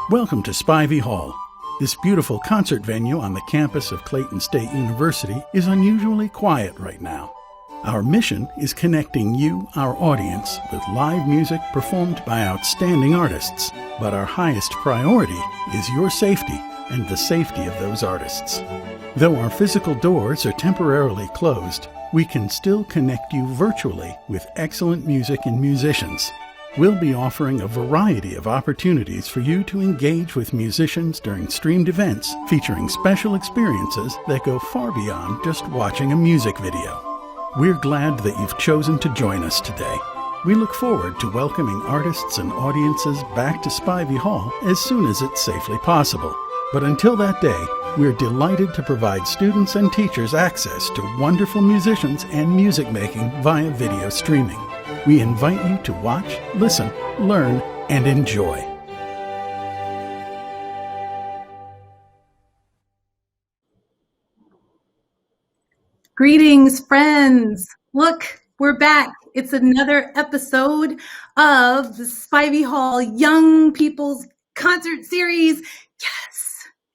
Welcome to Spivey Hall. This beautiful concert venue on the campus of Clayton State University is unusually quiet right now. Our mission is connecting you, our audience, with live music performed by outstanding artists. But our highest priority is your safety and the safety of those artists. Though our physical doors are temporarily closed, we can still connect you virtually with excellent music and musicians. We'll be offering a variety of opportunities for you to engage with musicians during streamed events featuring special experiences that go far beyond just watching a music video. We're glad that you've chosen to join us today. We look forward to welcoming artists and audiences back to Spivey Hall as soon as it's safely possible. But until that day, we're delighted to provide students and teachers access to wonderful musicians and music making via video streaming. We invite you to watch, listen, learn, and enjoy. Greetings, friends. Look, we're back. It's another episode of the Spivey Hall Young People's Concert Series.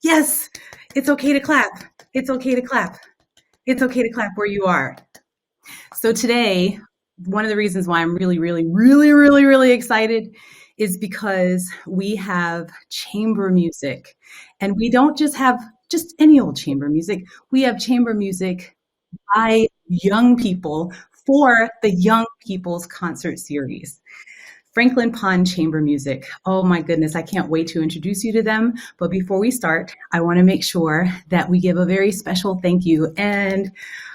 Yes, it's okay to clap. It's okay to clap. It's okay to clap where you are. So today, one of the reasons why I'm really excited is because we have chamber music. And we don't just have just any old chamber music. We have chamber music by young people for the Young People's Concert Series. Franklin Pond Chamber Music. Oh my goodness, I can't wait to introduce you to them. But before we start, I want to make sure that we give a very special thank you and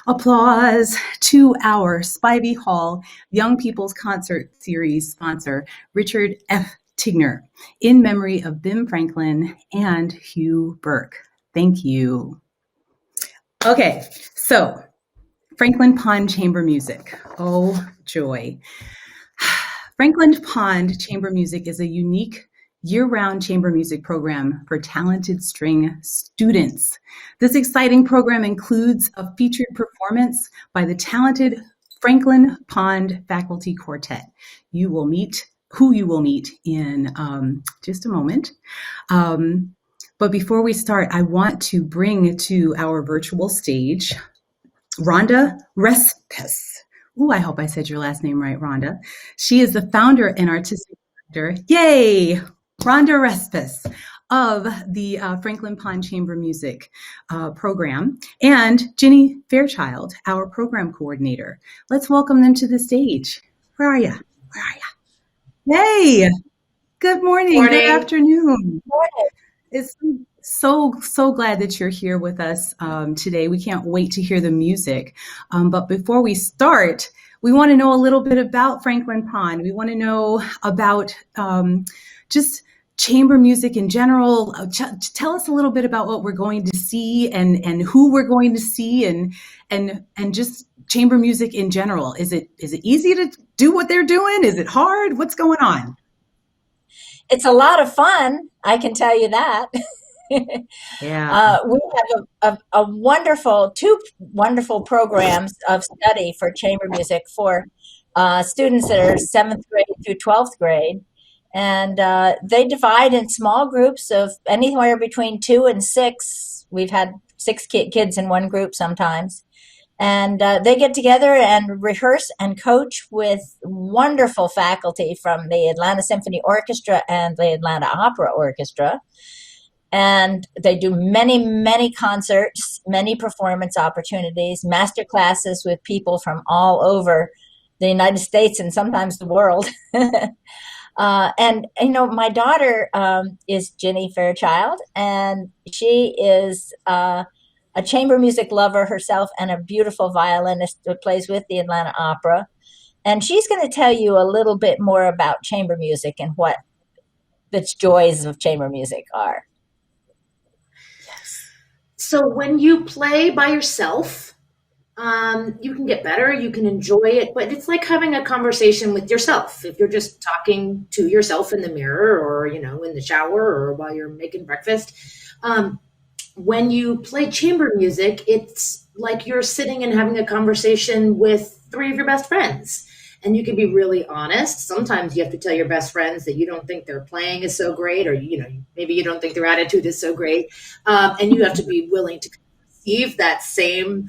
applause to our Spivey Hall Young People's Concert Series sponsor, Richard F. Tigner, in memory of Ben Franklin and Hugh Burke. Thank you. Okay, so Franklin Pond Chamber Music. Oh, joy. Franklin Pond Chamber Music is a unique year-round chamber music program for talented string students. This exciting program includes a featured performance by the talented Franklin Pond Faculty Quartet. You will meet in just a moment. But before we start, I want to bring to our virtual stage Rhonda Respes. Ooh, I hope I said your last name right, Rhonda. She is the founder and artistic director, yay, Rhonda Respes, of the Franklin Pond Chamber Music program, and Jenny Fairchild, our program coordinator. Let's welcome them to the stage. Where are you? Hey, good morning. Good afternoon. Morning. It's so glad that you're here with us today. We can't wait to hear the music. But before we start, we want to know a little bit about Franklin Pond. We want to know about just chamber music in general. Tell us a little bit about what we're going to see and who we're going to see and just chamber music in general. Is it easy to do what they're doing? Is it hard? What's going on? It's a lot of fun, I can tell you that. Yeah. We have two wonderful programs of study for chamber music for students that are 7th grade through 12th grade. And they divide in small groups of anywhere between 2 and 6. We've had 6 kids in one group sometimes. And they get together and rehearse and coach with wonderful faculty from the Atlanta Symphony Orchestra and the Atlanta Opera Orchestra. And they do many concerts, many performance opportunities, master classes with people from all over the United States and sometimes the world. And my daughter is Jenny Fairchild, and she is a chamber music lover herself and a beautiful violinist who plays with the Atlanta Opera. And she's going to tell you a little bit more about chamber music and what the joys of chamber music are. So when you play by yourself, you can get better, you can enjoy it, but it's like having a conversation with yourself. If you're just talking to yourself in the mirror or, in the shower or while you're making breakfast, when you play chamber music, it's like you're sitting and having a conversation with 3 of your best friends. and you can be really honest. Sometimes you have to tell your best friends that you don't think their playing is so great, or maybe you don't think their attitude is so great, and you have to be willing to receive that same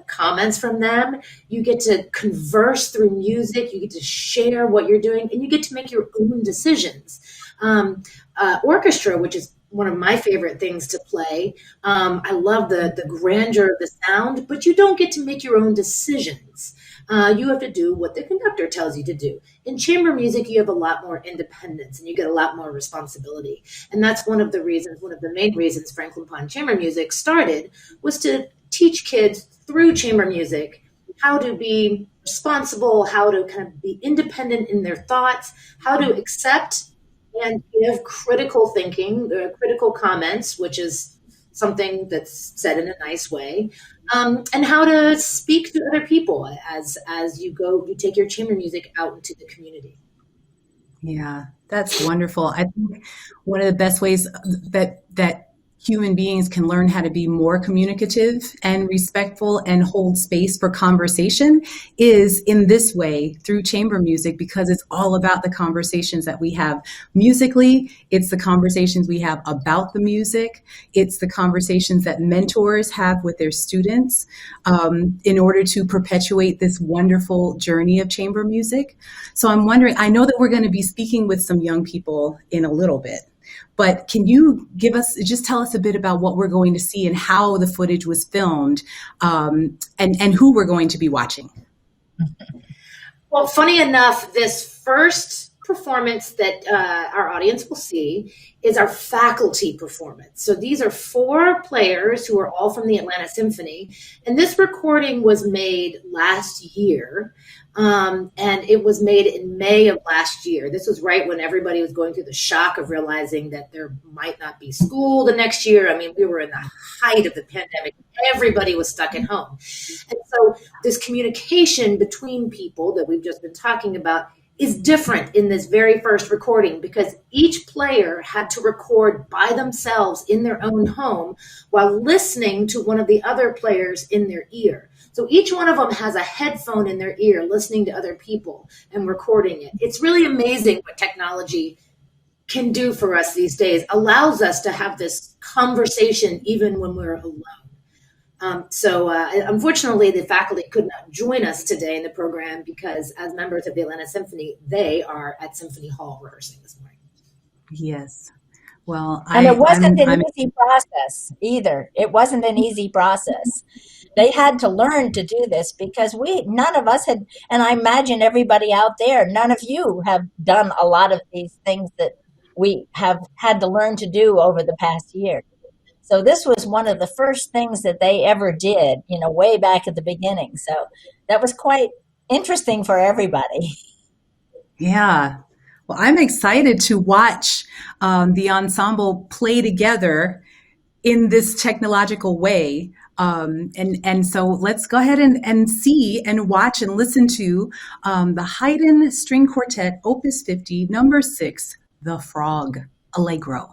comments from them. You get to converse through music. You get to share what you're doing, and you get to make your own decisions. Orchestra, which is one of my favorite things to play. I love the grandeur of the sound, but you don't get to make your own decisions. You have to do what the conductor tells you to do. In chamber music, you have a lot more independence and you get a lot more responsibility. And that's one of the main reasons Franklin Pond Chamber Music started, was to teach kids through chamber music how to be responsible, how to kind of be independent in their thoughts, how to accept and give critical thinking, critical comments, which is something that's said in a nice way, and how to speak to other people as you take your chamber music out into the community. Yeah, that's wonderful. I think one of the best ways that human beings can learn how to be more communicative and respectful and hold space for conversation is in this way, through chamber music, because it's all about the conversations that we have musically. It's the conversations we have about the music. It's the conversations that mentors have with their students in order to perpetuate this wonderful journey of chamber music. So I'm wondering, I know that we're going to be speaking with some young people in a little bit, but can you just tell us a bit about what we're going to see and how the footage was filmed, and who we're going to be watching? Well, funny enough, this first performance that our audience will see is our faculty performance. So these are 4 players who are all from the Atlanta Symphony. And this recording was made last year. And it was made in May of last year. This was right when everybody was going through the shock of realizing that there might not be school the next year. I mean, we were in the height of the pandemic. Everybody was stuck at home. And so this communication between people that we've just been talking about is different in this very first recording, because each player had to record by themselves in their own home while listening to one of the other players in their ear. So each one of them has a headphone in their ear listening to other people and recording it. It's really amazing what technology can do for us these days, allows us to have this conversation even when we're alone. Unfortunately, the faculty could not join us today in the program because, as members of the Atlanta Symphony, they are at Symphony Hall rehearsing this morning. Yes. Well, and it wasn't an easy process either. It wasn't an easy process. They had to learn to do this because none of us had, and I imagine everybody out there, none of you have done a lot of these things that we have had to learn to do over the past year. So this was one of the first things that they ever did, way back at the beginning. So that was quite interesting for everybody. Yeah. Well, I'm excited to watch the ensemble play together in this technological way. And so let's go ahead and see and watch and listen to the Haydn String Quartet, Opus 50, number 6, The Frog, Allegro.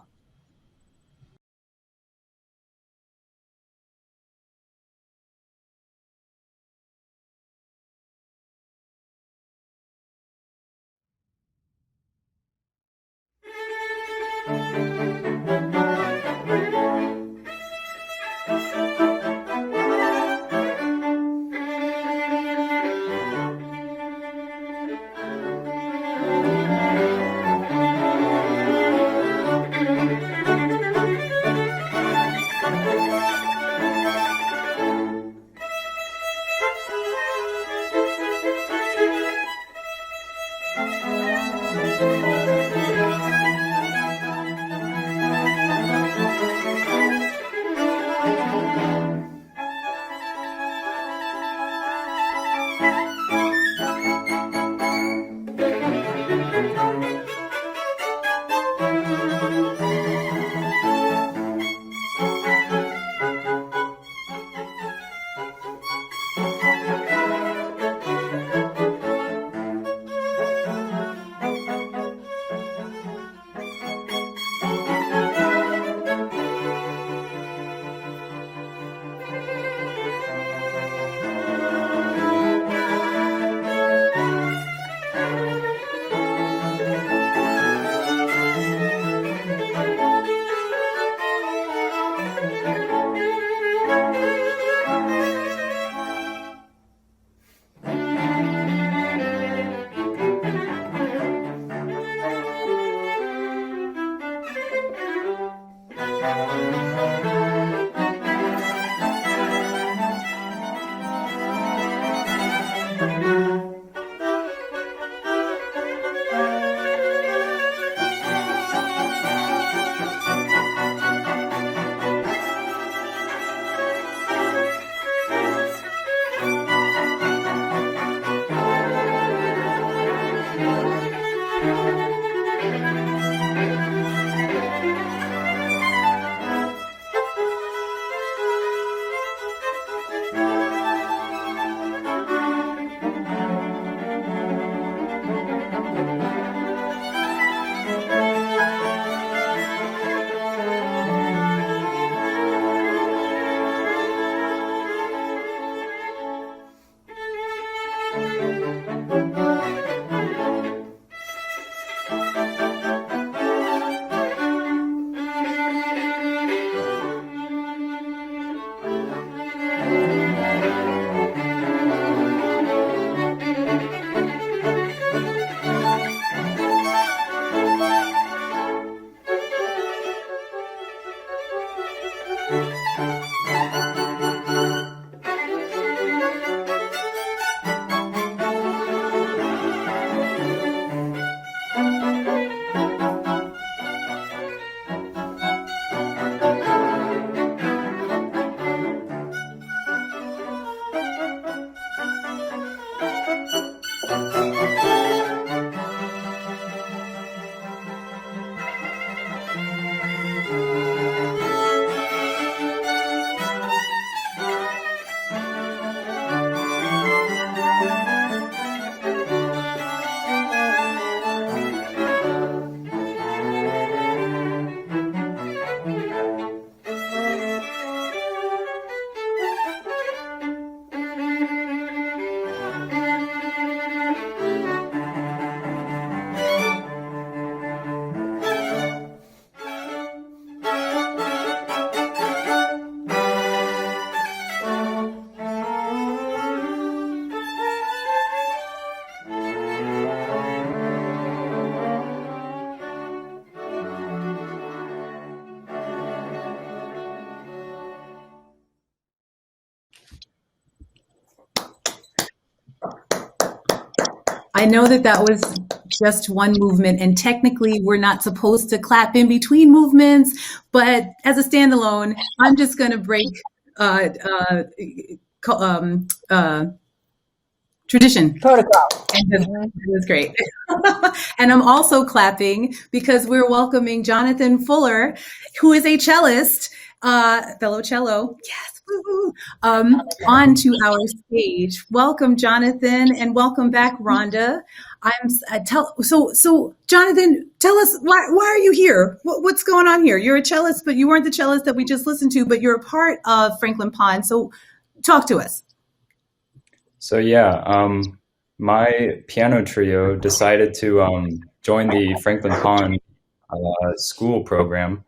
I know that was just one movement, and technically we're not supposed to clap in between movements, but as a standalone, I'm just going to break tradition. Protocol. And it was great. And I'm also clapping because we're welcoming Jonathan Fuller, who is a cellist, fellow cello. Yes. Onto our stage. Welcome, Jonathan, and welcome back, Rhonda. So Jonathan, tell us why are you here? What's going on here? You're a cellist, but you weren't the cellist that we just listened to, but you're a part of Franklin Pond. So talk to us. So yeah, my piano trio decided to join the Franklin Pond school program,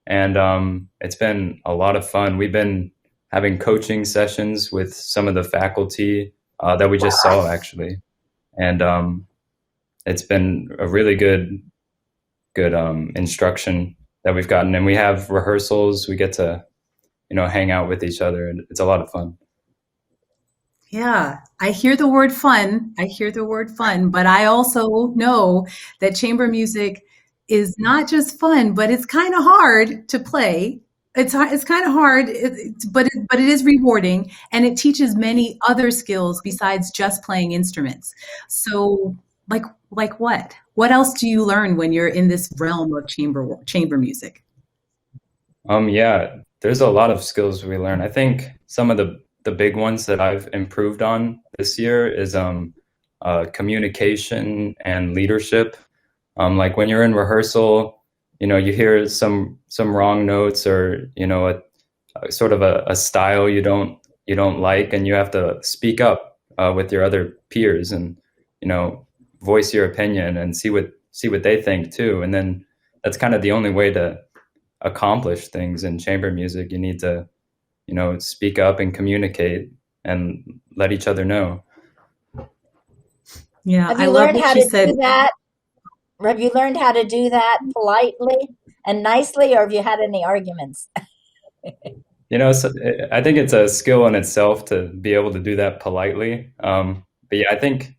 and it's been a lot of fun. We've been having coaching sessions with some of the faculty that we just saw, actually. And it's been a really good instruction that we've gotten. And we have rehearsals. We get to, hang out with each other, and it's a lot of fun. Yeah, I hear the word fun, but I also know that chamber music is not just fun, but it's kind of hard to play. It's kind of hard, but it is rewarding, and it teaches many other skills besides just playing instruments. So, like what? What else do you learn when you're in this realm of chamber music? Yeah, there's a lot of skills we learn. I think some of the big ones that I've improved on this year is communication and leadership. Like when you're in rehearsal, you hear some wrong notes, or a sort of a style you don't like, and you have to speak up with your other peers and voice your opinion and see what they think too. And then that's kind of the only way to accomplish things in chamber music. You need to speak up and communicate and let each other know. Yeah, have you learned how to do that? Have you learned how to do that politely and nicely, or have you had any arguments? So I think it's a skill in itself to be able to do that politely. But yeah, I think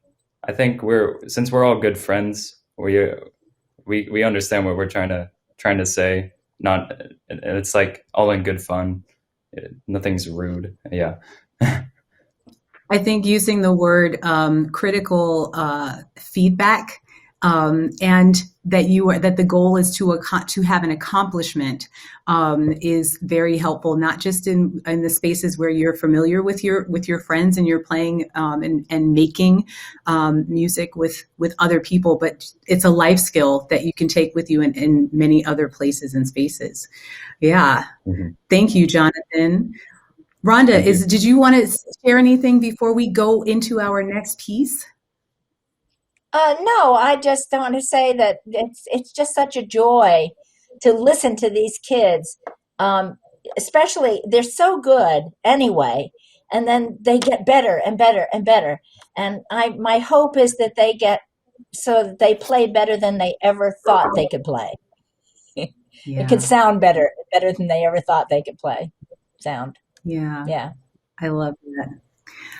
since we're all good friends, we understand what we're trying to say. It's like all in good fun. Nothing's rude. Yeah. I think using the word critical feedback. And that the goal is to have an accomplishment is very helpful, not just in the spaces where you're familiar with your friends and you're playing and making music with other people, but it's a life skill that you can take with you in many other places and spaces. Yeah. Mm-hmm. Thank you, Jonathan. Rhonda, did you want to share anything before we go into our next piece? No, I just want to say that it's just such a joy to listen to these kids. Especially, they're so good anyway, and then they get better and better and better. And my hope is that they get so that they play better than they ever thought they could play. Yeah. It could sound better than they ever thought they could sound. Yeah. Yeah. I love that.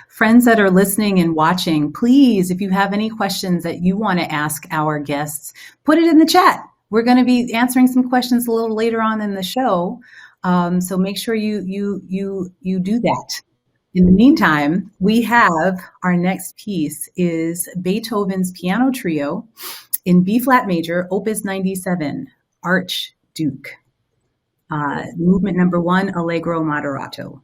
Friends that are listening and watching, please, if you have any questions that you want to ask our guests, put it in the chat. We're going to be answering some questions a little later on in the show. So make sure you do that In the meantime, we have our next piece is Beethoven's Piano Trio in B flat major, Opus 97, Archduke. Movement number 1, Allegro moderato.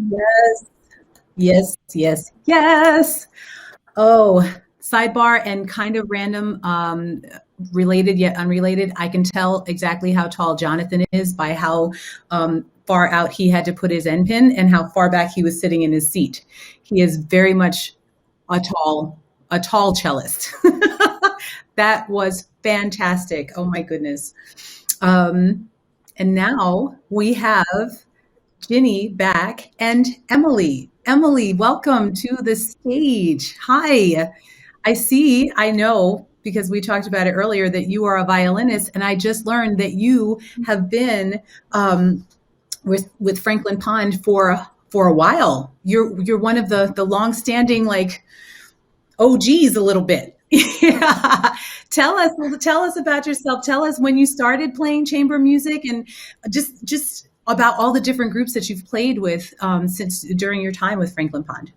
Yes, yes, yes, yes. Oh, sidebar and kind of random, related yet unrelated. I can tell exactly how tall Jonathan is by how far out he had to put his end pin and how far back he was sitting in his seat. He is very much a tall cellist. That was fantastic. Oh my goodness. And now we have Ginny back and Emily. Emily, welcome to the stage. Hi. I know, because we talked about it earlier, that you are a violinist, and I just learned that you have been with Franklin Pond for a while. You're one of the long-standing, like, OGs a little bit. Yeah. Tell us about yourself. Tell us when you started playing chamber music, and just about all the different groups that you've played with since during your time with Franklin Pond.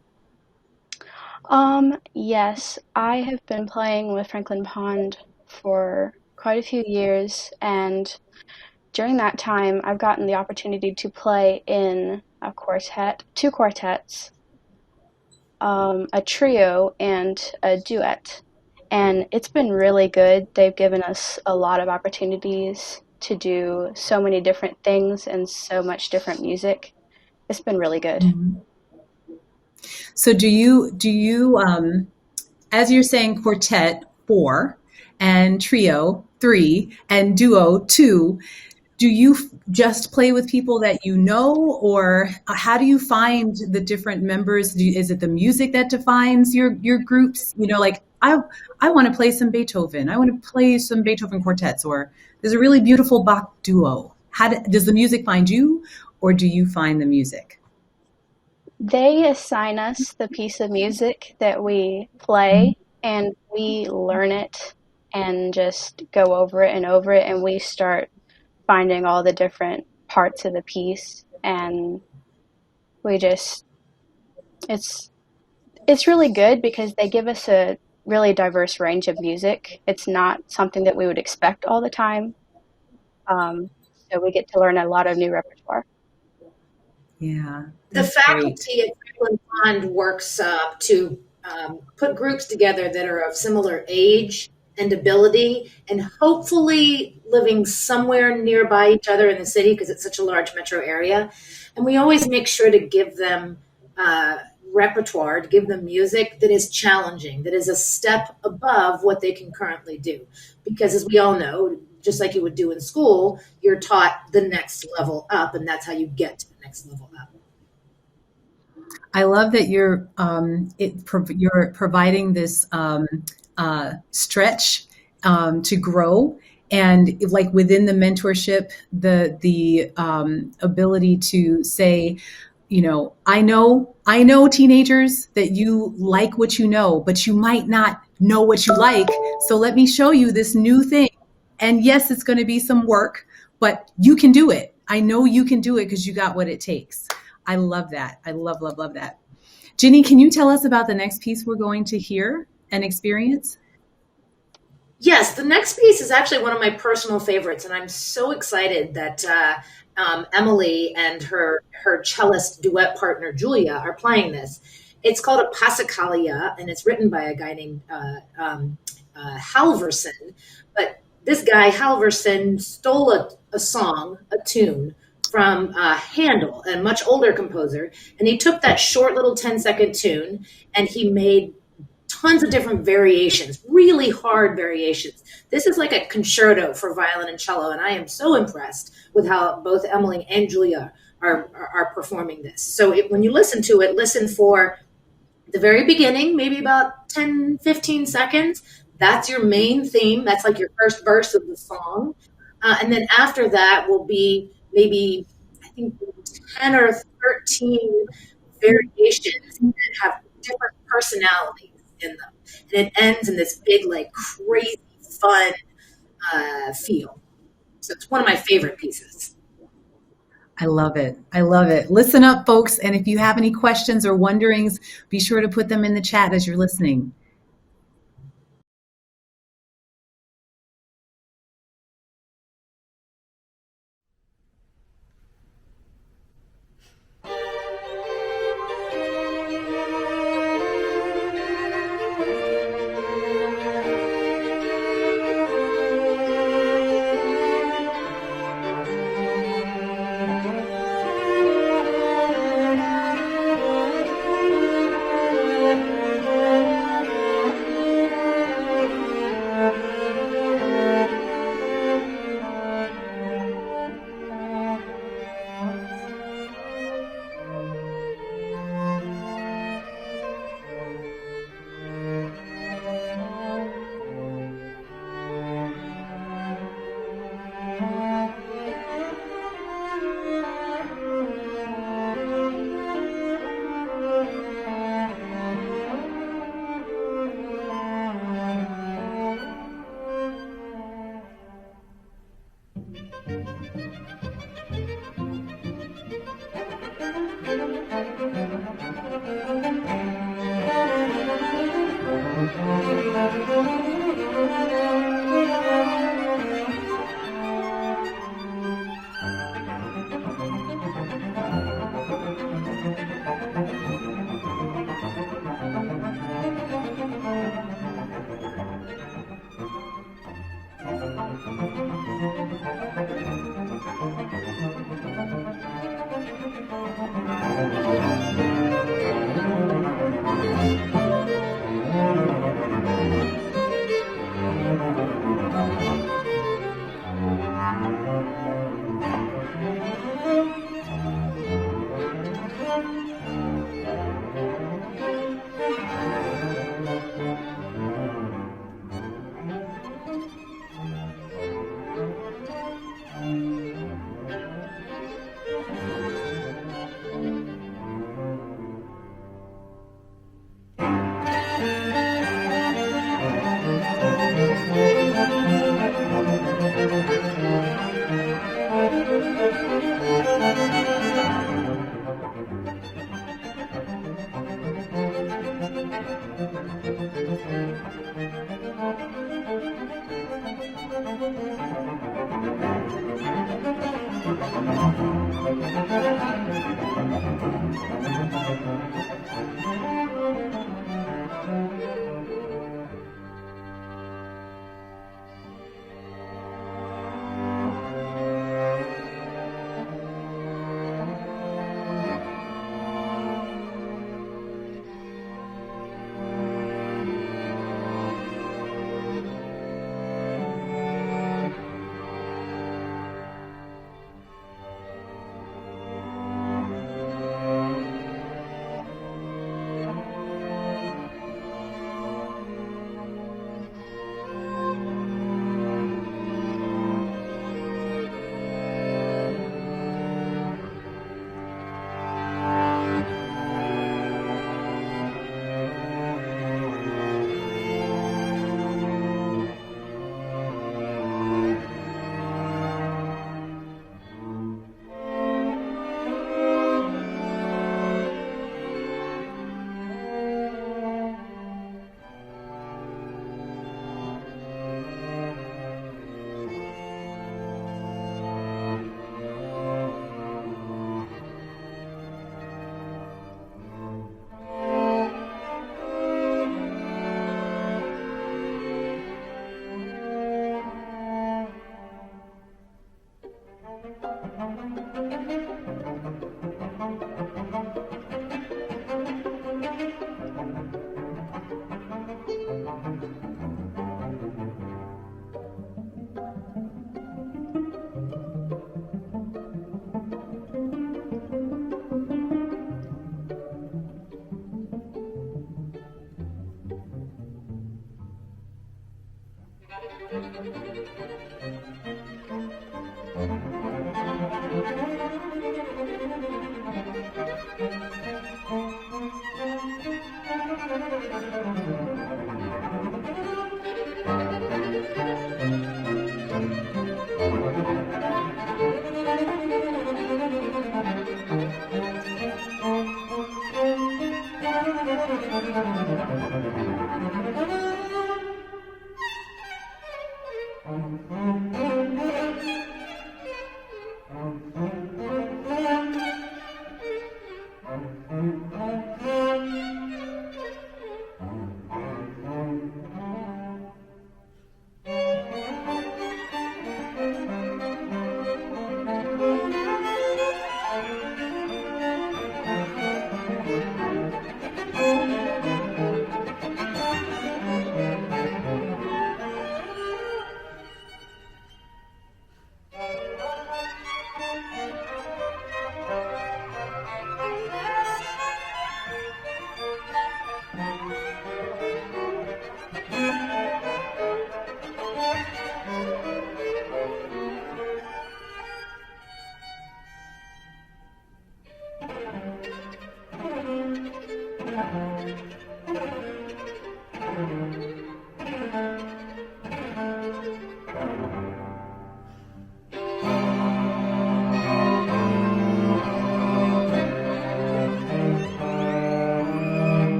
Yes, I have been playing with Franklin Pond for quite a few years, and during that time, I've gotten the opportunity to play in a quartet, two quartets, a trio, and a duet. And it's been really good. They've given us a lot of opportunities to do so many different things and so much different music. It's been really good. Mm-hmm. So do you as you're saying, quartet 4 and trio 3 and duo 2, do you just play with people that you know, or how do you find the different members? Is it the music that defines your groups? You know, like I want to play some Beethoven. I want to play some Beethoven quartets, or there's a really beautiful Bach duo. Does the music find you, or do you find the music? They assign us the piece of music that we play, and we learn it and just go over it and over it, and we start finding all the different parts of the piece, and we just it's really good because they give us a really diverse range of music. It's not something that we would expect all the time, so we get to learn a lot of new repertoire. Yeah. The that's faculty at Franklin Pond works to put groups together that are of similar age and ability, and hopefully living somewhere nearby each other in the city because it's such a large metro area. And we always make sure to give them repertoire, to give them music that is challenging, that is a step above what they can currently do. Because as we all know, just like you would do in school, you're taught the next level up, and that's how you get to the next level up. I love that you're providing this stretch to grow, and like within the mentorship, the ability to say, I know teenagers that you like what you know, but you might not know what you like. So let me show you this new thing. And yes, it's going to be some work, but you can do it. I know you can do it because you got what it takes. I love that. I love, love, love that. Ginny, can you tell us about the next piece we're going to hear and experience? Yes, the next piece is actually one of my personal favorites, and I'm so excited that Emily and her cellist duet partner Julia are playing this. It's called a Passacaglia, and it's written by a guy named Halverson. But this guy Halverson stole a song, a tune from Handel, a much older composer, and he took that short little 10-second tune and he made tons of different variations, really hard variations. This is like a concerto for violin and cello, and I am so impressed with how both Emily and Julia are performing this. So when you listen to it, listen for the very beginning, maybe about 10, 15 seconds. That's your main theme. That's like your first verse of the song. And then after that will be maybe, I think, 10 or 13 variations that have different personalities in them. And it ends in this big, like, crazy fun feel. So it's one of my favorite pieces. I love it. I love it. Listen up, folks. And if you have any questions or wonderings, be sure to put them in the chat as you're listening.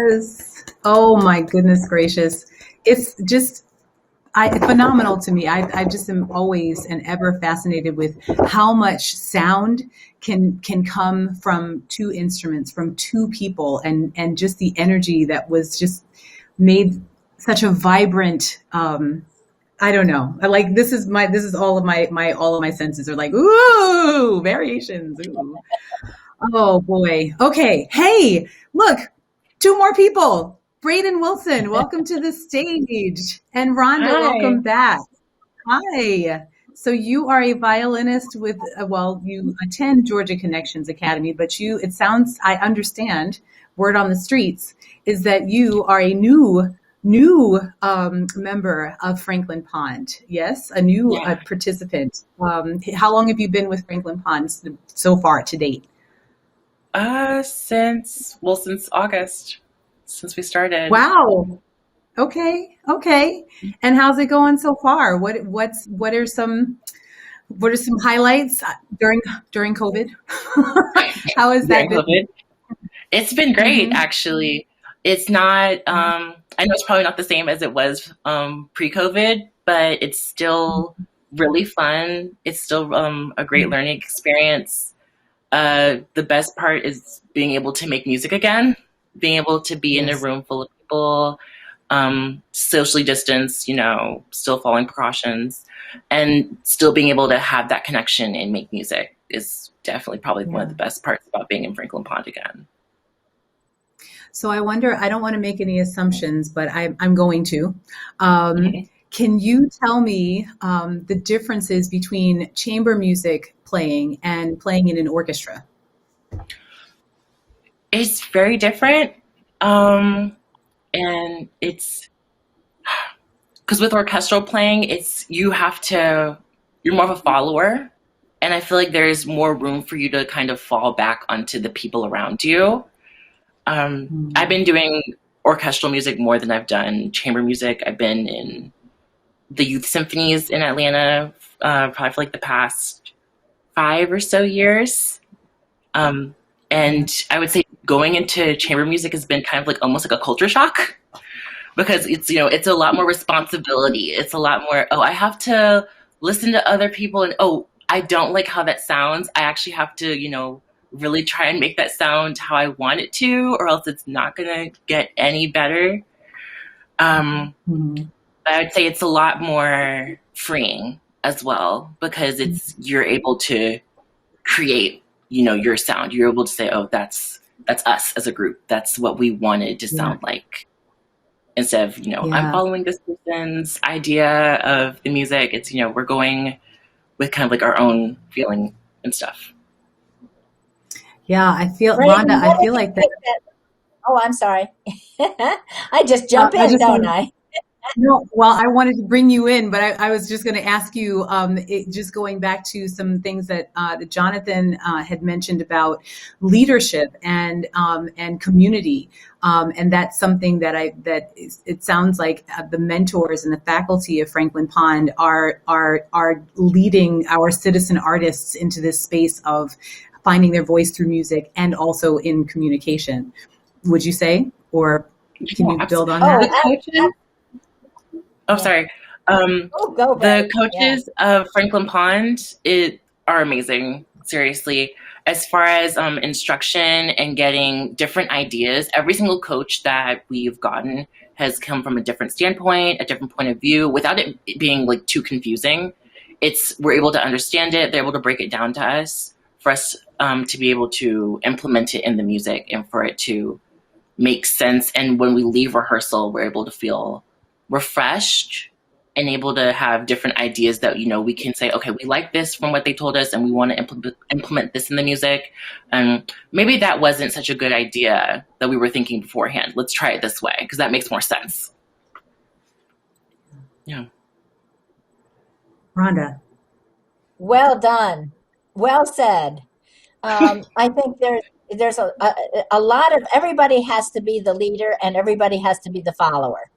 Yes. Oh my goodness gracious. It's just phenomenal to me. I just am always and ever fascinated with how much sound can come from two instruments, from two people, and just the energy that was just made such a vibrant I don't know. I like this is all of my senses are like, ooh, variations. Ooh. Oh boy. Okay. Hey, look, two more people. Braden Wilson, welcome to the stage. And Rhonda, Hi. welcome back. Hi. So you are a violinist with, you attend Georgia Connections Academy, but it sounds, I understand, word on the streets is that you are a new member of Franklin Pond. Yes, a new participant. How long have you been with Franklin Pond so far to date? Since August, since we started. Wow. Okay. And how's it going so far? What are some highlights during COVID? How has that been? COVID. It's been great, actually. It's not. I know it's probably not the same as it was pre-COVID, but it's still really fun. It's still a great learning experience. The best part is being able to make music again, being able to be in a room full of people, socially distanced, still following precautions, and still being able to have that connection and make music is definitely probably one of the best parts about being in Franklin Pond again. So I wonder, I don't want to make any assumptions, but I'm going to. Can you tell me the differences between chamber music playing and playing in an orchestra? It's very different. And it's because with orchestral playing, you're more of a follower. And I feel like there's more room for you to kind of fall back onto the people around you. I've been doing orchestral music more than I've done chamber music. I've been in the youth symphonies in Atlanta probably for like the past 5 or so years. And I would say going into chamber music has been kind of like almost like a culture shock, because it's, you know, it's a lot more responsibility. It's a lot more, oh, I have to listen to other people, and oh, I don't like how that sounds. I actually have to, you know, really try and make that sound how I want it to, or else it's not going to get any better. But I would say it's a lot more freeing as well, because it's, you're able to create, you know, your sound. You're able to say, oh, that's us as a group. That's what we wanted to sound like. Instead of, you know, I'm following this person's idea of the music. It's, you know, we're going with kind of like our own feeling and stuff. Yeah, I feel, Rhonda, I feel like that. Oh, I'm sorry. I just jump in, don't I? No, well, I wanted to bring you in, but I was just going to ask you, just going back to some things that Jonathan had mentioned about leadership and community, and that's something that it sounds like the mentors and the faculty of Franklin Pond are leading our citizen artists into this space of finding their voice through music and also in communication. Would you say, or can you build on that? Sorry. The coaches of Franklin Pond are amazing, seriously. As far as instruction and getting different ideas, every single coach that we've gotten has come from a different standpoint, a different point of view, without it being like too confusing. We're able to understand it. They're able to break it down to us, for us to be able to implement it in the music and for it to make sense. And when we leave rehearsal, we're able to feel refreshed and able to have different ideas that, you know, we can say, okay, we like this from what they told us and we want to implement this in the music. And maybe that wasn't such a good idea that we were thinking beforehand. Let's try it this way, because that makes more sense. Yeah. Rhonda. Well done. Well said. I think there's a lot of, everybody has to be the leader and everybody has to be the follower.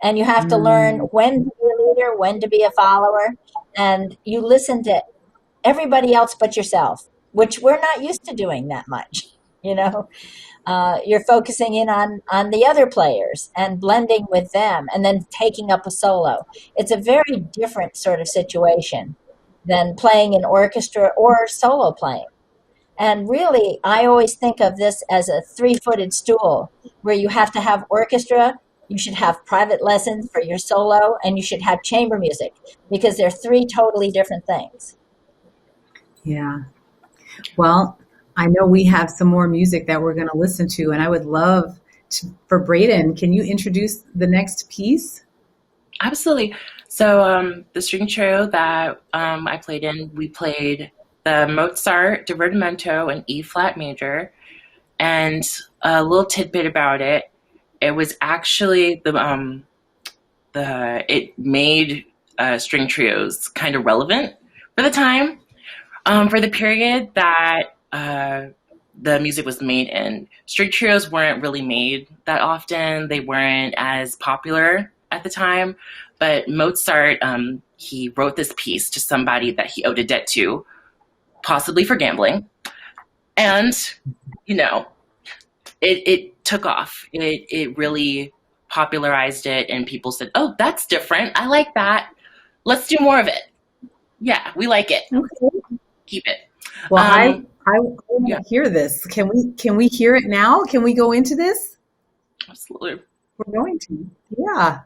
And you have to learn when to be a leader, when to be a follower. And you listen to everybody else but yourself, which we're not used to doing that much. You know, you're focusing in on the other players and blending with them and then taking up a solo. It's a very different sort of situation than playing in orchestra or solo playing. And really, I always think of this as a three-footed stool where you have to have orchestra, you should have private lessons for your solo, and you should have chamber music, because they're three totally different things. Yeah. Well, I know we have some more music that we're going to listen to, and I would love for Braden, can you introduce the next piece? Absolutely. So the string trio that I played in, we played the Mozart Divertimento in E flat major. And a little tidbit about it, it was actually it made string trios kind of relevant for the time, for the period that the music was made in. String trios weren't really made that often. They weren't as popular at the time. But Mozart, he wrote this piece to somebody that he owed a debt to, possibly for gambling. And, you know, it took off. It really popularized it, and people said, oh, that's different. I like that. Let's do more of it. Yeah, we like it. Okay. Keep it. Well, I want to hear this. Can we hear it now? Can we go into this? Absolutely. We're going to. Yeah.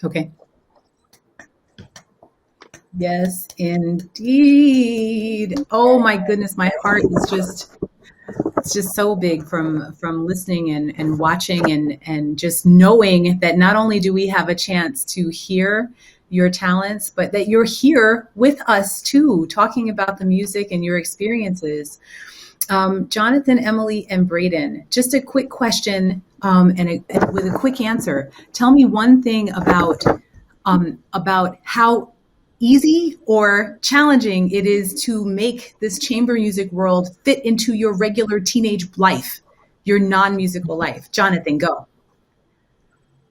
Okay. Yes, indeed. Oh my goodness, my heart is just it's just so big from listening and watching and just knowing that not only do we have a chance to hear your talents, but that you're here with us too, talking about the music and your experiences. Jonathan, Emily, and Braden, just a quick question and with a quick answer. Tell me one thing about how easy or challenging it is to make this chamber music world fit into your regular teenage life, your non-musical life. Jonathan, go.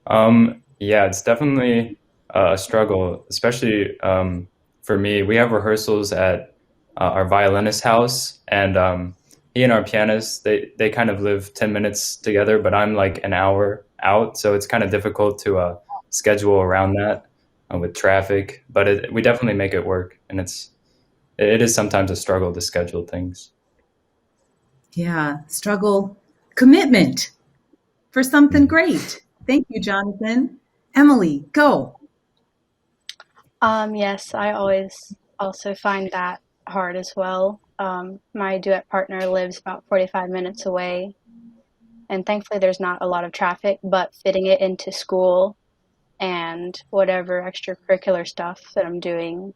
Yeah, it's definitely a struggle, especially for me. We have rehearsals at our violinist's house, and he and our pianist, they kind of live 10 minutes together, but I'm like an hour out, so it's kind of difficult to schedule around that with traffic. But we definitely make it work, and it is sometimes a struggle to schedule things. Yeah, struggle, commitment for something great. Thank you, Jonathan. Emily, go. Yes, I always also find that hard as well. My duet partner lives about 45 minutes away, and thankfully there's not a lot of traffic, but fitting it into school and whatever extracurricular stuff that I'm doing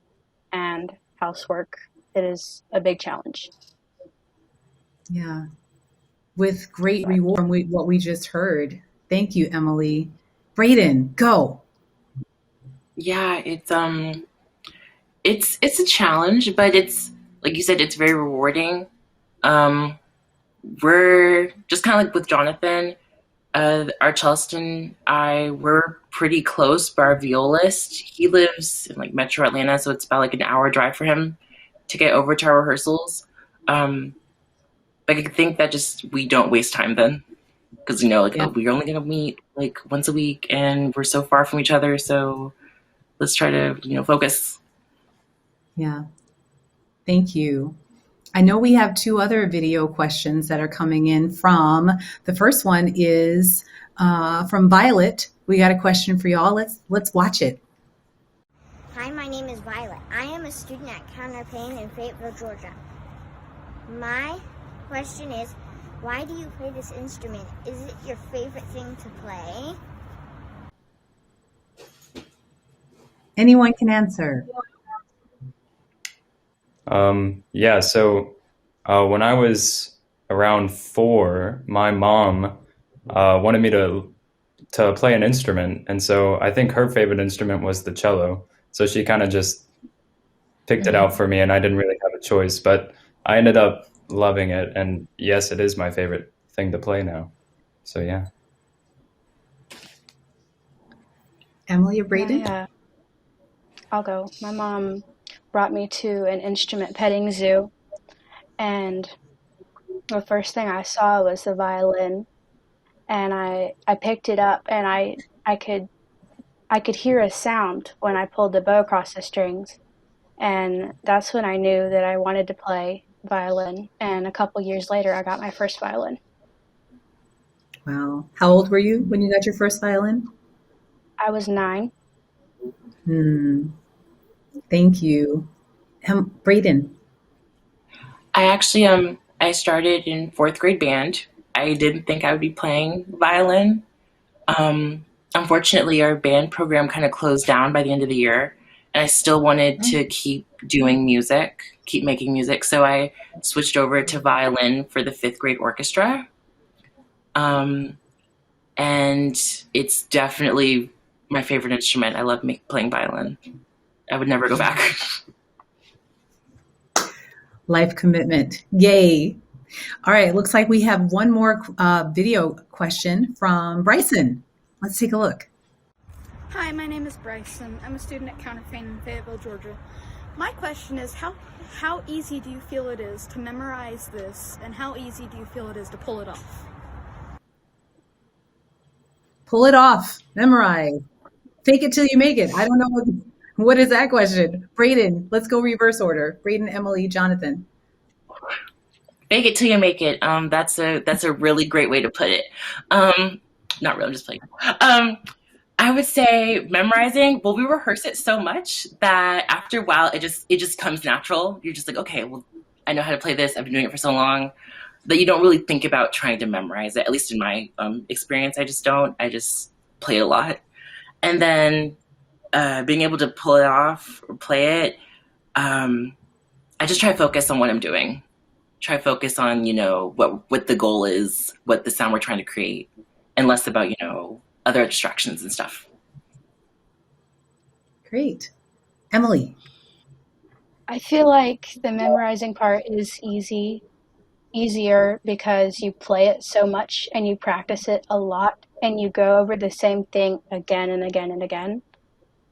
and housework, it is a big challenge. Yeah, with great reward from what we just heard. Thank you, Emily. Braden, go. Yeah, it's a challenge, but it's like you said, it's very rewarding. We're just kind of like with Jonathan, our cellist and I, we're pretty close, but our violist, he lives in like Metro Atlanta, so it's about like an hour drive for him to get over to our rehearsals. But I think that just we don't waste time then, because we're only gonna meet like once a week, and we're so far from each other. So let's try to focus. Yeah, thank you. I know we have two other video questions that are coming in from. The first one is from Violet. We got a question for y'all. Let's watch it. Hi, my name is Violet. I am a student at Counterpain in Fayetteville, Georgia. My question is, why do you play this instrument? Is it your favorite thing to play? Anyone can answer. Yeah, so when I was around 4, my mom wanted me to play an instrument, and so I think her favorite instrument was the cello. So she kind of just picked it out for me, and I didn't really have a choice, but I ended up loving it, and yes, it is my favorite thing to play now. So yeah. Emily or Braden? I'll go. My mom brought me to an instrument petting zoo, and the first thing I saw was the violin, and I picked it up, and I could hear a sound when I pulled the bow across the strings, and that's when I knew that I wanted to play violin. And a couple years later, I got my first violin. Wow. How old were you when you got your first violin? I was 9. Thank you. Braden. I actually I started in 4th grade band. I didn't think I would be playing violin. Unfortunately, our band program kind of closed down by the end of the year, and I still wanted to keep doing music, keep making music. So I switched over to violin for the 5th grade orchestra. And it's definitely my favorite instrument. I love playing violin. I would never go back. Life commitment. Yay. All right. Looks like we have one more video question from Bryson. Let's take a look. Hi, my name is Bryson. I'm a student at Counterfeit in Fayetteville, Georgia. My question is, how easy do you feel it is to memorize this, and how easy do you feel it is to pull it off? Pull it off. Memorize. Fake it till you make it. I don't know. What is that question? Braden, let's go reverse order. Braden, Emily, Jonathan. Fake it till you make it. That's a really great way to put it. Not really, I'm just playing. I would say memorizing. Well, we rehearse it so much that after a while, it just comes natural. You're just like, okay, well, I know how to play this. I've been doing it for so long that you don't really think about trying to memorize it. At least in my experience, I just don't. I just play it a lot, and then being able to pull it off or play it. I just try to focus on what I'm doing. Try to focus on what the goal is, what the sound we're trying to create, and less about other distractions and stuff. Great. Emily. I feel like the memorizing part is easier because you play it so much and you practice it a lot and you go over the same thing again and again and again.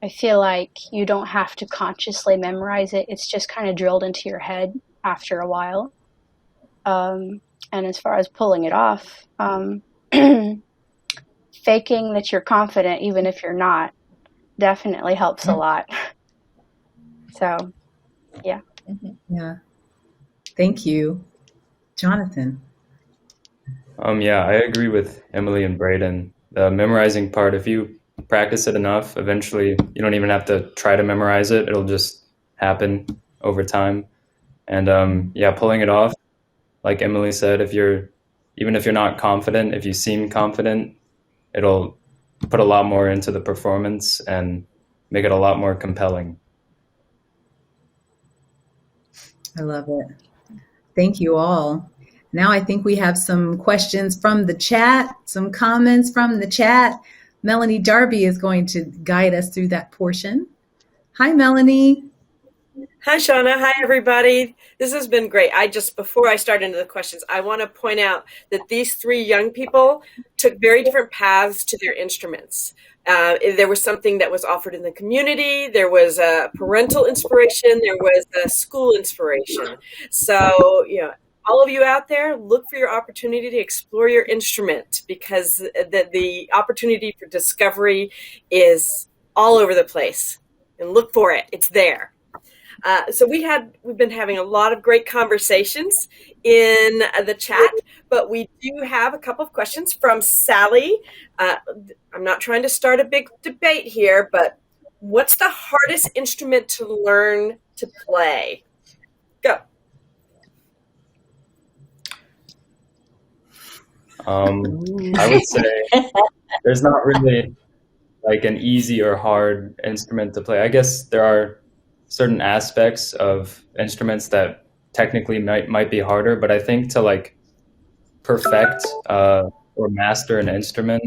I feel like you don't have to consciously memorize it. It's just kind of drilled into your head after a while. And as far as pulling it off, faking that you're confident, even if you're not, definitely helps a lot. So, yeah. Yeah. Thank you. Jonathan. Yeah, I agree with Emily and Braden. The memorizing part, if you practice it enough, eventually you don't even have to try to memorize it. It'll just happen over time. And pulling it off, like Emily said, even if you're not confident, if you seem confident, it'll put a lot more into the performance and make it a lot more compelling. I love it. Thank you all. Now I think we have some questions from the chat, some comments from the chat. Melanie Darby is going to guide us through that portion. Hi, Melanie. Hi, Shauna. Hi, everybody. This has been great. Before I start into the questions, I want to point out that these three young people took very different paths to their instruments. There was something that was offered in the community. There was a parental inspiration. There was a school inspiration. So, all of you out there, look for your opportunity to explore your instrument, because the opportunity for discovery is all over the place. And look for it. It's there. So we've been having a lot of great conversations in the chat, but we do have a couple of questions from Sally. I'm not trying to start a big debate here, but what's the hardest instrument to learn to play? Go. I would say there's not really like an easy or hard instrument to play. I guess there are certain aspects of instruments that technically might be harder, but I think to like perfect or master an instrument,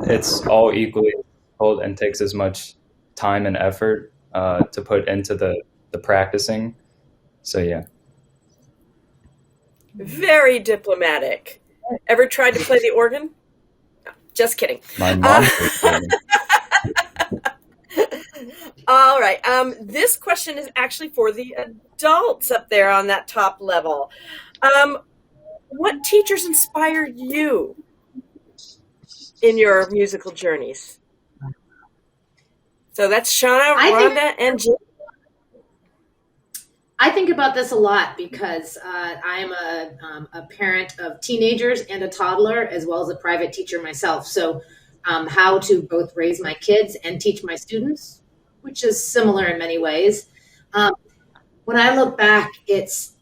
it's all equally difficult and takes as much time and effort to put into the practicing. So yeah. Very diplomatic. Ever tried to play the organ? No, just kidding. My mom. All right. This question is actually for the adults up there on that top level. What teachers inspired you in your musical journeys? So that's Shauna, Rhonda, and Jim. I think about this a lot because I'm a parent of teenagers and a toddler, as well as a private teacher myself. So how to both raise my kids and teach my students, which is similar in many ways. When I look back, it's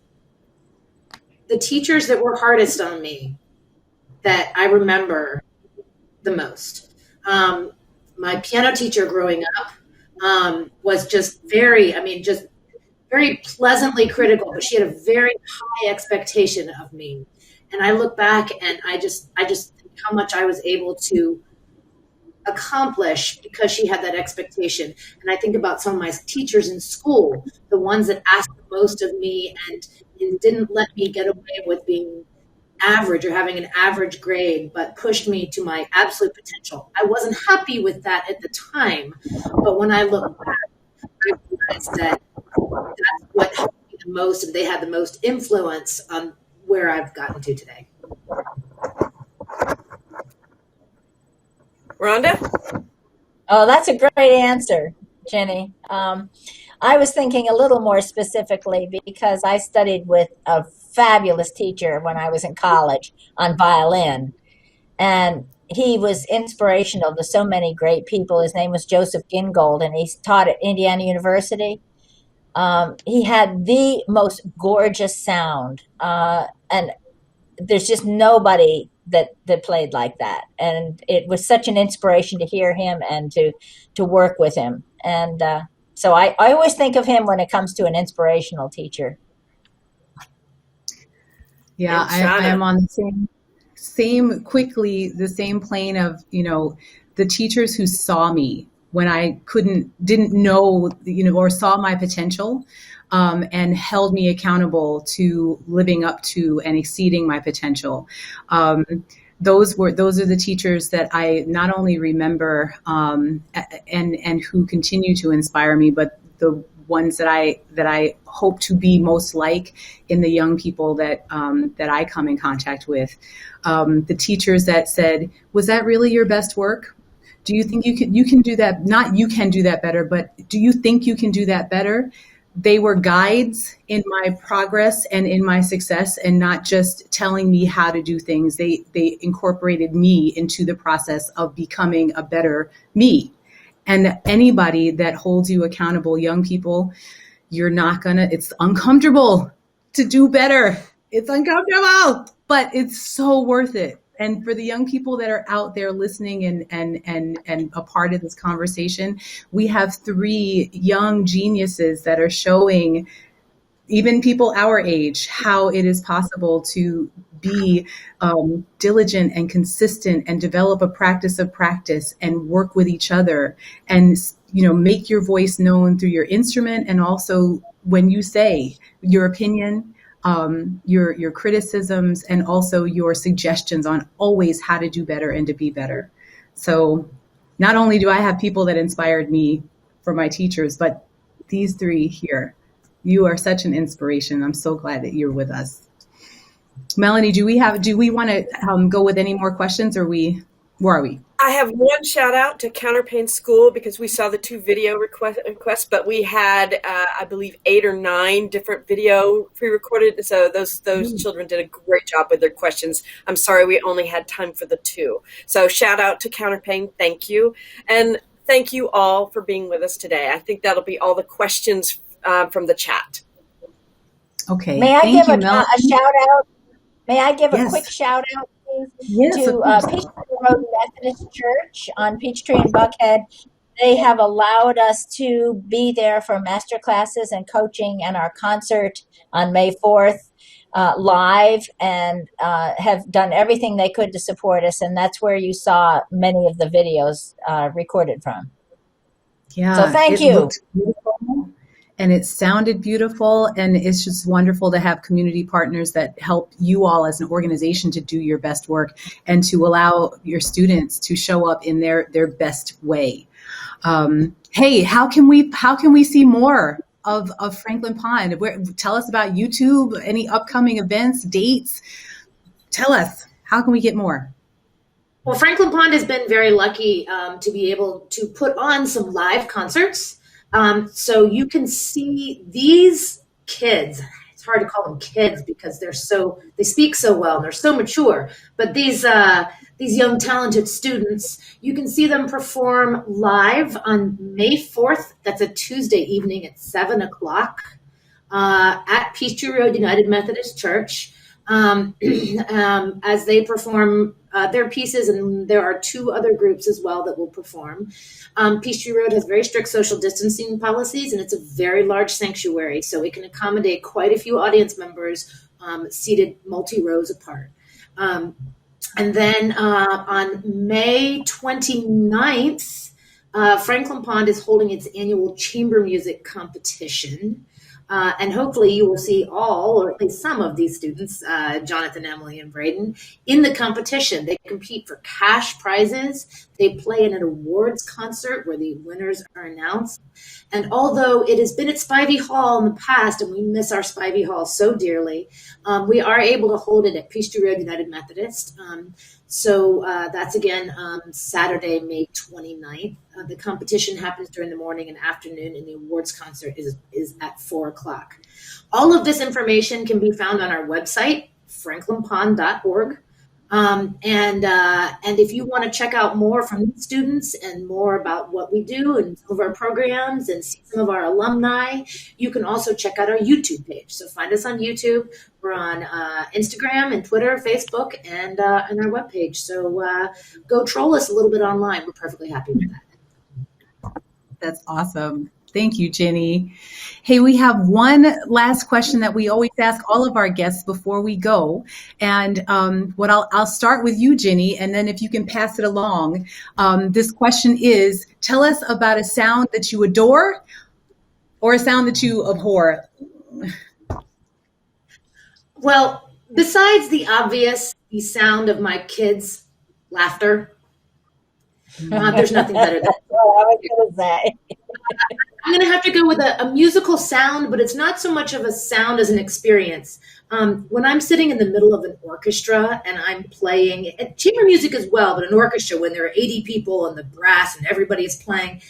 the teachers that were hardest on me that I remember the most. My piano teacher growing up was just very pleasantly critical, but she had a very high expectation of me. And I look back and I just think how much I was able to accomplish because she had that expectation. And I think about some of my teachers in school, the ones that asked the most of me and didn't let me get away with being average or having an average grade, but pushed me to my absolute potential. I wasn't happy with that at the time, but when I look back, I realized that that's what helped me the most, and they had the most influence on where I've gotten to today. Rhonda? Oh, that's a great answer, Jenny. I was thinking a little more specifically because I studied with a fabulous teacher when I was in college on violin. And he was inspirational to so many great people. His name was Joseph Gingold, and he taught at Indiana University. He had the most gorgeous sound. And there's just nobody that played like that. And it was such an inspiration to hear him and to work with him. And so I always think of him when it comes to an inspirational teacher. Yeah, I am on the same plane of, the teachers who saw me when I didn't know, or saw my potential, and held me accountable to living up to and exceeding my potential. Those are the teachers that I not only remember, and who continue to inspire me, but the ones that I hope to be most like in the young people that I come in contact with. The teachers that said, "Was that really your best work? Do you think you can do that? Not you can do that better, but do you think you can do that better?" They were guides in my progress and in my success, and not just telling me how to do things. They incorporated me into the process of becoming a better me. And anybody that holds you accountable, young people, it's uncomfortable to do better. It's uncomfortable, but it's so worth it. And for the young people that are out there listening and a part of this conversation, we have 3 young geniuses that are showing even people our age how it is possible to be diligent and consistent and develop a practice of practice and work with each other and, make your voice known through your instrument, and also when you say your opinion, your criticisms, and also your suggestions on always how to do better and to be better. So not only do I have people that inspired me for my teachers, but these 3 here, you are such an inspiration. I'm so glad that you're with us. Melanie, do we want to go with any more questions, or where are we? I have one shout out to Counterpain School because we saw the 2 video requests, but we had, I believe, 8 or 9 different video pre-recorded. So those children did a great job with their questions. I'm sorry we only had time for the 2. So shout out to Counterpain. Thank you. And thank you all for being with us today. I think that'll be all the questions from the chat. Okay. May I give a shout out? May I give a quick shout out, please, to Peachtree Road Methodist Church on Peachtree and Buckhead. They have allowed us to be there for master classes and coaching and our concert on May 4th live, and have done everything they could to support us. And that's where you saw many of the videos recorded from. Yeah. So thank you. Looked beautiful, and it sounded beautiful, and it's just wonderful to have community partners that help you all as an organization to do your best work and to allow your students to show up in their best way. Hey, how can we see more of Franklin Pond? Tell us about YouTube, any upcoming events, dates. Tell us, how can we get more? Well, Franklin Pond has been very lucky to be able to put on some live concerts. So you can see these kids. It's hard to call them kids because they speak so well and they're so mature. But these young talented students, you can see them perform live on May 4th. That's a Tuesday evening at 7:00 at Peachtree Road United Methodist Church. As they perform their pieces, and there are 2 other groups as well that will perform. Peachtree Road has very strict social distancing policies, and it's a very large sanctuary, so it can accommodate quite a few audience members seated multi-rows apart. And then on May 29th, Franklin Pond is holding its annual chamber music competition. And hopefully you will see all, or at least some of these students, Jonathan, Emily, and Braden, in the competition. They compete for cash prizes. They play in an awards concert where the winners are announced. And although it has been at Spivey Hall in the past, and we miss our Spivey Hall so dearly, we are able to hold it at Peachtree Road United Methodist. So that's again Saturday, May 29th. The competition happens during the morning and afternoon, and the awards concert is at 4 o'clock. All of this information can be found on our website, franklinpond.org. And if you want to check out more from these students and more about what we do and some of our programs and see some of our alumni, you can also check out our YouTube page. So find us on YouTube. We're on Instagram and Twitter, Facebook, and our webpage. So go troll us a little bit online. We're perfectly happy with that. That's awesome. Thank you, Jenny. Hey, we have one last question that we always ask all of our guests before we go. And I'll start with you, Jenny, and then if you can pass it along. This question is, tell us about a sound that you adore or a sound that you abhor. Well, besides the obvious, the sound of my kids' laughter, there's nothing better than that. Well, I was going to say. I'm going to have to go with a musical sound, but it's not so much of a sound as an experience. When I'm sitting in the middle of an orchestra and I'm playing, and chamber music as well, but an orchestra when there are 80 people and the brass and everybody is playing,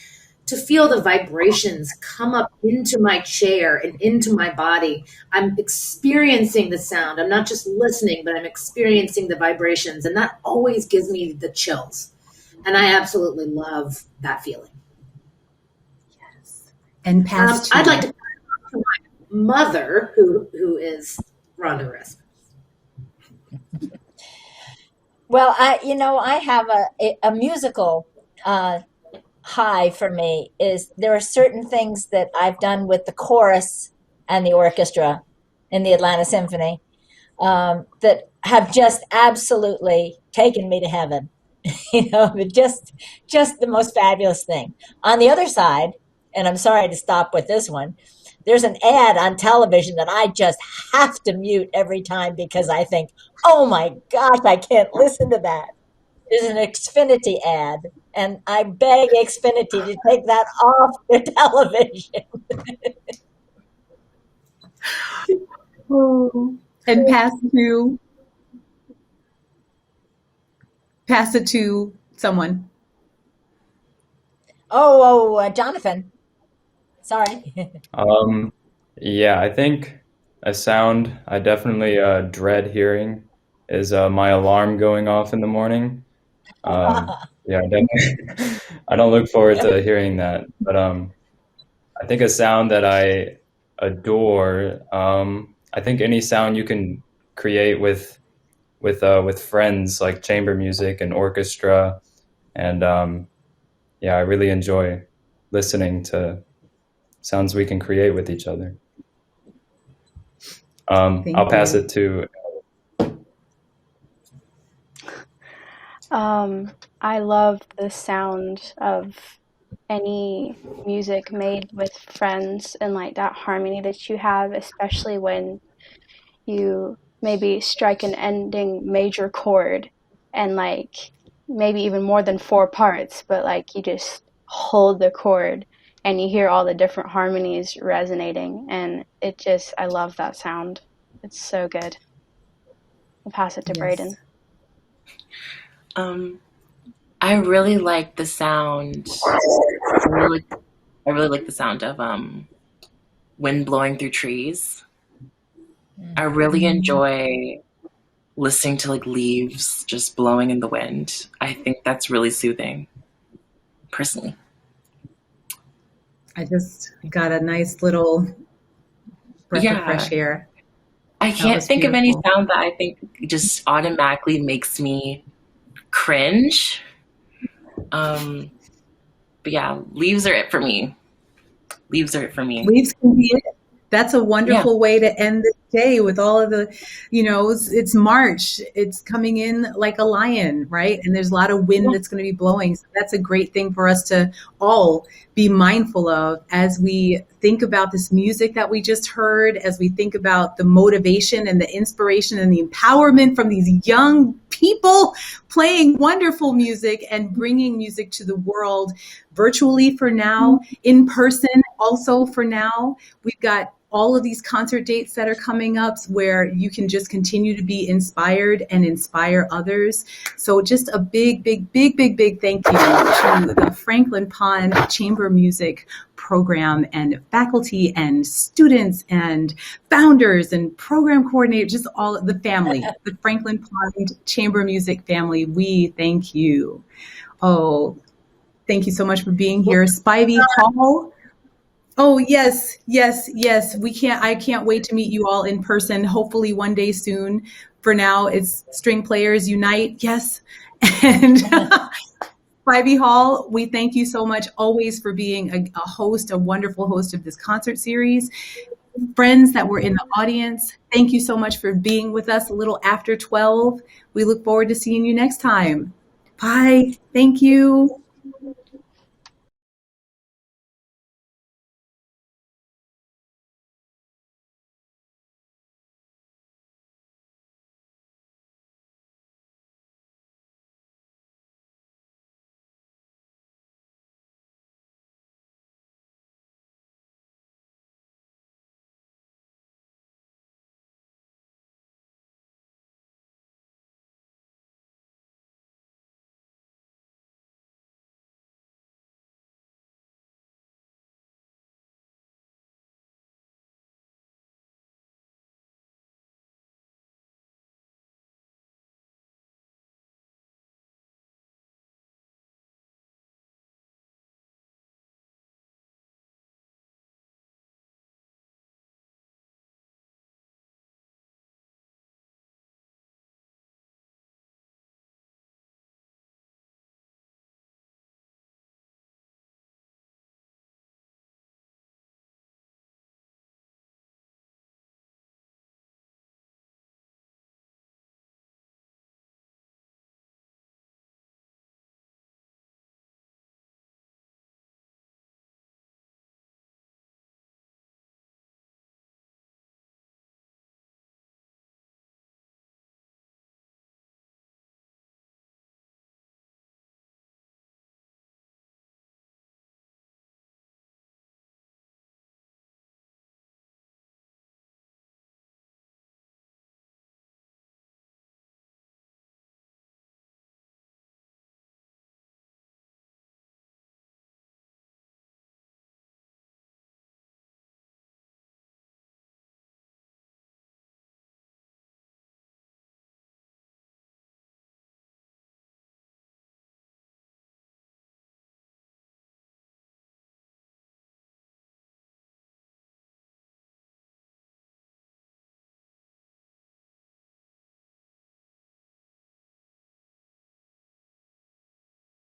to feel the vibrations come up into my chair and into my body. I'm experiencing the sound. I'm not just listening, but I'm experiencing the vibrations, and that always gives me the chills. And I absolutely love that feeling. Yes. And past I'd like to pass it on to my mother, who is Rhonda Rest. Well, I have a musical high for me. Is there are certain things that I've done with the chorus and the orchestra in the Atlanta Symphony that have just absolutely taken me to heaven. Just the most fabulous thing. On the other side, and I'm sorry to stop with this one, there's an ad on television that I just have to mute every time because I think, oh my gosh, I can't listen to that. There's an Xfinity ad, and I beg Xfinity to take that off their television. And pass it to someone. Jonathan. Sorry. Yeah, I think a sound I definitely dread hearing is my alarm going off in the morning. Yeah, definitely. I don't look forward to hearing that. But I think a sound that I adore, I think any sound you can create with friends, like chamber music and orchestra. And yeah, I really enjoy listening to sounds we can create with each other. I'll pass it to. I love the sound of any music made with friends and like that harmony that you have, especially when you maybe strike an ending major chord and like maybe even more than 4 parts, but like you just hold the chord and you hear all the different harmonies resonating, and I love that sound. It's so good. I'll pass it to Braden. I really like the sound. I really like the sound of wind blowing through trees. I really enjoy listening to like leaves just blowing in the wind. I think that's really soothing, personally. I just got a nice little breath of fresh air. I can't think of any sound that I think just automatically makes me cringe. But yeah, leaves are it for me. Leaves can be it. That's a wonderful way to end the day with all of the, it's March. It's coming in like a lion, right? And there's a lot of wind that's going to be blowing. So that's a great thing for us to all be mindful of as we think about this music that we just heard, as we think about the motivation and the inspiration and the empowerment from these young people playing wonderful music and bringing music to the world virtually for now, in person also for now. We've got all of these concert dates that are coming up where you can just continue to be inspired and inspire others. So just a big thank you to the Franklin Pond Chamber Music program and faculty and students and founders and program coordinators, just all the family, the Franklin Pond Chamber Music family. We thank you. Oh, thank you so much for being here. Spivey Hall. Oh, yes. I can't wait to meet you all in person, hopefully one day soon. For now, it's String Players Unite. Yes. And Spivey Hall, we thank you so much always for being a wonderful host of this concert series. Friends that were in the audience, thank you so much for being with us a little after 12. We look forward to seeing you next time. Bye. Thank you.